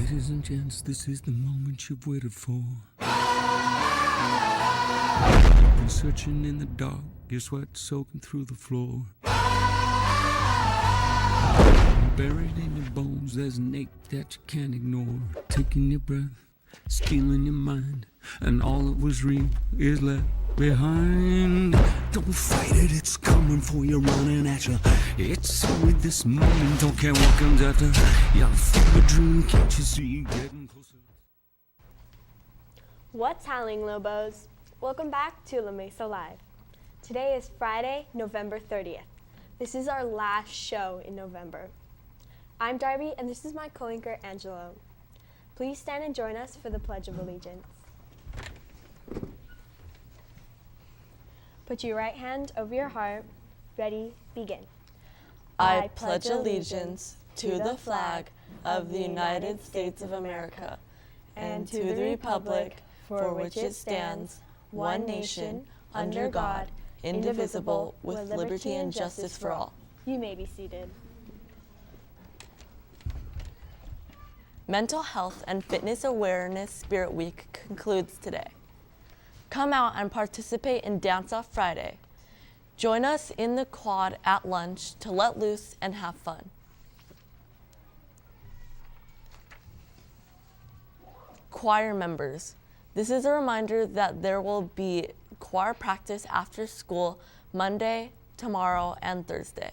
Ladies and gents, this is the moment you've waited for. You've been searching in the dark, your sweat soaking through the floor. Buried in your bones, there's an ache that you can't ignore. Taking your breath, stealing your mind, and all that was real is left behind. Don't fight it, it's coming for you, running at you. It's only this moment, don't care what comes after. You'll feel a dream, can't you see, getting closer. What's howling, Lobos? Welcome back to La Mesa Live. Today is Friday, November 30th. This is our last show in November. I'm Darby, and this is my co-anchor, Angelo. Please stand and join us for the Pledge of Allegiance. Put your right hand over your heart. Ready, begin. I pledge allegiance to the flag of the United States of America and to the republic for which it stands, one nation, under God, indivisible, with liberty and justice for all. You may be seated. Mental Health and Fitness Awareness Spirit Week concludes today. Come out and participate in Dance Off Friday. Join us in the quad at lunch to let loose and have fun. Choir members, this is a reminder that there will be choir practice after school Monday, tomorrow, and Thursday.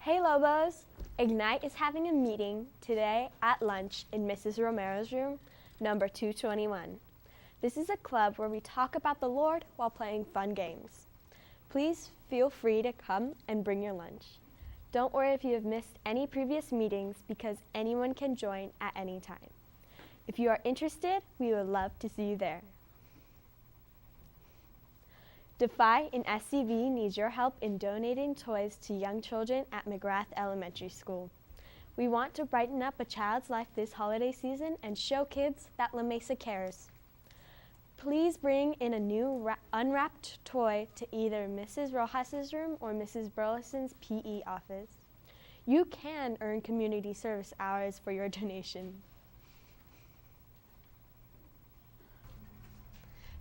Hey Lobos! Ignite is having a meeting today at lunch in Mrs. Romero's room, number 221. This is a club where we talk about the Lord while playing fun games. Please feel free to come and bring your lunch. Don't worry if you have missed any previous meetings because anyone can join at any time. If you are interested, we would love to see you there. Defy in SCV needs your help in donating toys to young children at McGrath Elementary School. We want to brighten up a child's life this holiday season and show kids that La Mesa cares. Please bring in a new unwrapped toy to either Mrs. Rojas's room or Mrs. Burleson's PE office. You can earn community service hours for your donation.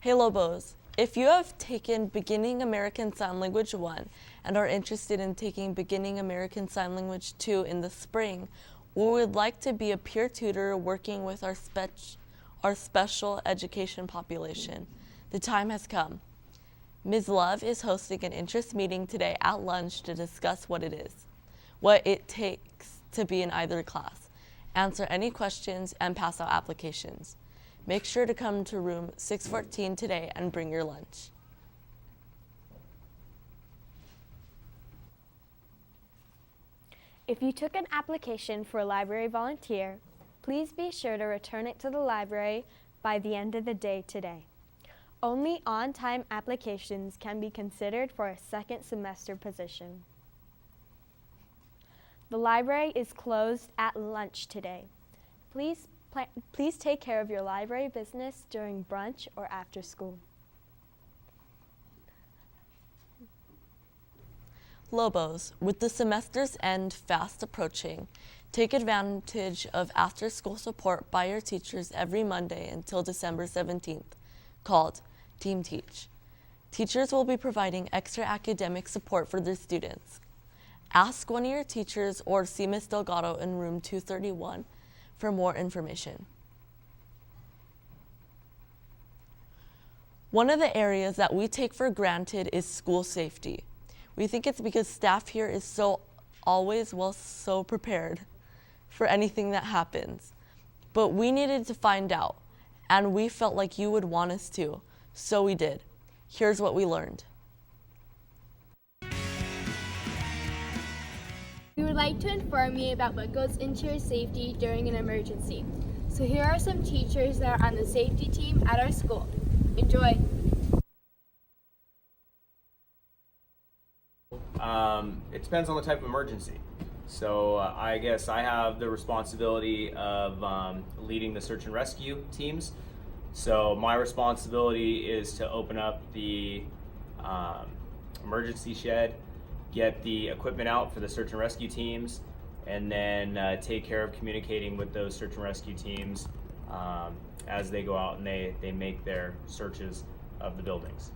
Hey Lobos! If you have taken Beginning American Sign Language 1 and are interested in taking Beginning American Sign Language 2 in the spring, or would like to be a peer tutor working with our special education population, the time has come. Ms. Love is hosting an interest meeting today at lunch to discuss what it is, what it takes to be in either class, answer any questions, and pass out applications. Make sure to come to room 614 today and bring your lunch. If you took an application for a library volunteer, please be sure to return it to the library by the end of the day today. Only on-time applications can be considered for a second semester position. The library is closed at lunch today. Please take care of your library business during brunch or after school. Lobos, with the semester's end fast approaching, take advantage of after-school support by your teachers every Monday until December 17th, called Team Teach. Teachers will be providing extra academic support for their students. Ask one of your teachers or see Ms. Delgado in room 231 for more information. One of the areas that we take for granted is school safety. We think it's because staff here is so prepared for anything that happens. But we needed to find out, and we felt like you would want us to, so we did. Here's what we learned. We would like to inform you about what goes into your safety during an emergency. So here are some teachers that are on the safety team at our school. Enjoy. It depends on the type of emergency. So I guess I have the responsibility of leading the search and rescue teams. So my responsibility is to open up the emergency shed get the equipment out for the search and rescue teams, and then take care of communicating with those search and rescue teams as they go out and they make their searches of the buildings.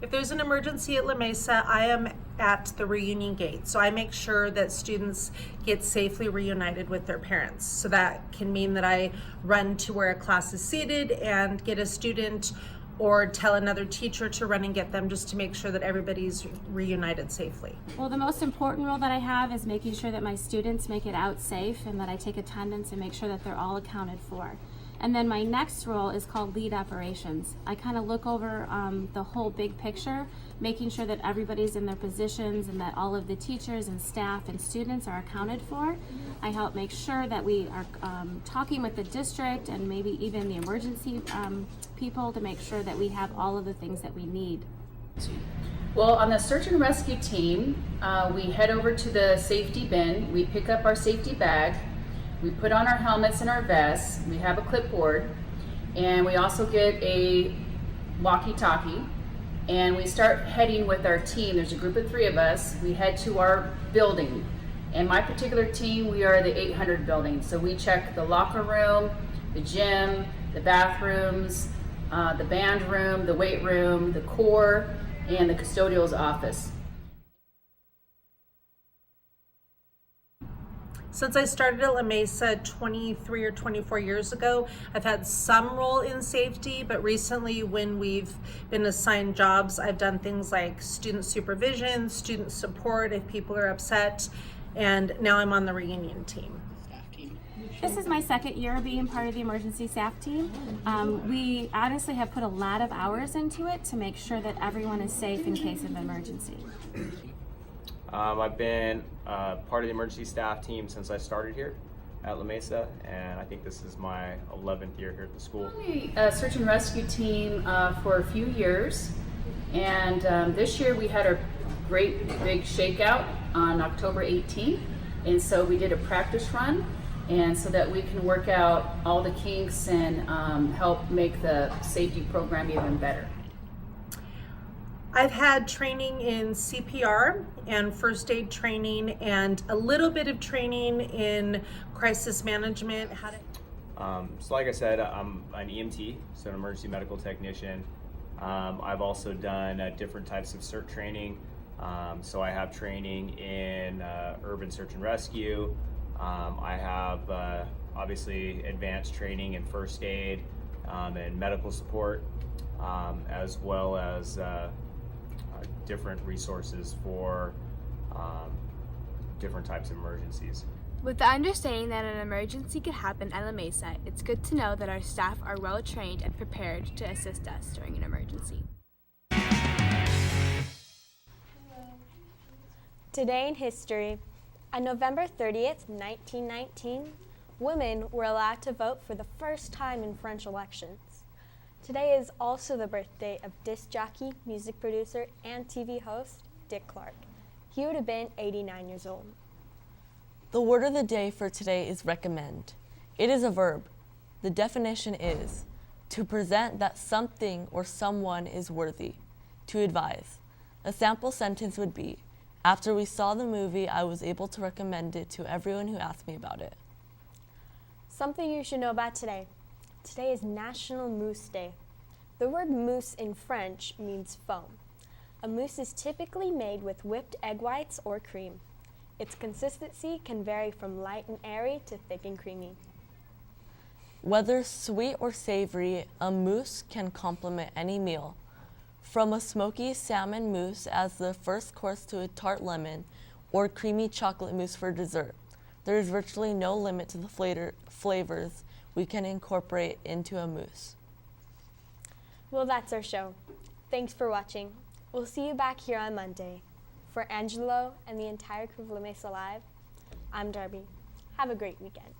If there's an emergency at La Mesa, I am at the reunion gate. So I make sure that students get safely reunited with their parents. So that can mean that I run to where a class is seated and get a student, or tell another teacher to run and get them, just to make sure that everybody's reunited safely. Well, the most important role that I have is making sure that my students make it out safe, and that I take attendance and make sure that they're all accounted for. And then my next role is called lead operations. I kind of look over the whole big picture, making sure that everybody's in their positions and that all of the teachers and staff and students are accounted for. I help make sure that we are talking with the district and maybe even the emergency people to make sure that we have all of the things that we need. Well, on the search and rescue team, we head over to the safety bin, we pick up our safety bag, we put on our helmets and our vests, we have a clipboard, and we also get a walkie-talkie, and we start heading with our team. There's a group of 3 of us. We head to our building. And my particular team, we are the 800 building. So we check the locker room, the gym, the bathrooms, the band room, the weight room, the core, and the custodial's office. Since I started at La Mesa 23 or 24 years ago, I've had some role in safety, but recently when we've been assigned jobs, I've done things like student supervision, student support if people are upset, and now I'm on the reunion team. This is my second year of being part of the emergency staff team. We honestly have put a lot of hours into it to make sure that everyone is safe in case of emergency. I've been part of the emergency staff team since I started here at La Mesa, and I think this is my 11th year here at the school. A search and rescue team for a few years, and this year we had a great big shakeout on October 18th, and so we did a practice run, and so that we can work out all the kinks and help make the safety program even better. I've had training in CPR and first aid training, and a little bit of training in crisis management. So like I said, I'm an EMT, so an emergency medical technician. I've also done different types of CERT training. So I have training in urban search and rescue. I have obviously advanced training in first aid and medical support, as well as different resources for different types of emergencies. With the understanding that an emergency could happen at La Mesa, it's good to know that our staff are well trained and prepared to assist us during an emergency. Today in history, on November 30th, 1919, women were allowed to vote for the first time in French elections. Today is also the birthday of disc jockey, music producer, and TV host Dick Clark. He would have been 89 years old. The word of the day for today is recommend. It is a verb. The definition is to present that something or someone is worthy, to advise. A sample sentence would be, after we saw the movie, I was able to recommend it to everyone who asked me about it. Something you should know about today. Today is National Mousse Day. The word mousse in French means foam. A mousse is typically made with whipped egg whites or cream. Its consistency can vary from light and airy to thick and creamy. Whether sweet or savory, a mousse can complement any meal. From a smoky salmon mousse as the first course to a tart lemon, or creamy chocolate mousse for dessert, there is virtually no limit to the flavors we can incorporate into a mousse. Well, that's our show. Thanks for watching. We'll see you back here on Monday. For Angelo and the entire crew of La Mesa Live, I'm Darby. Have a great weekend.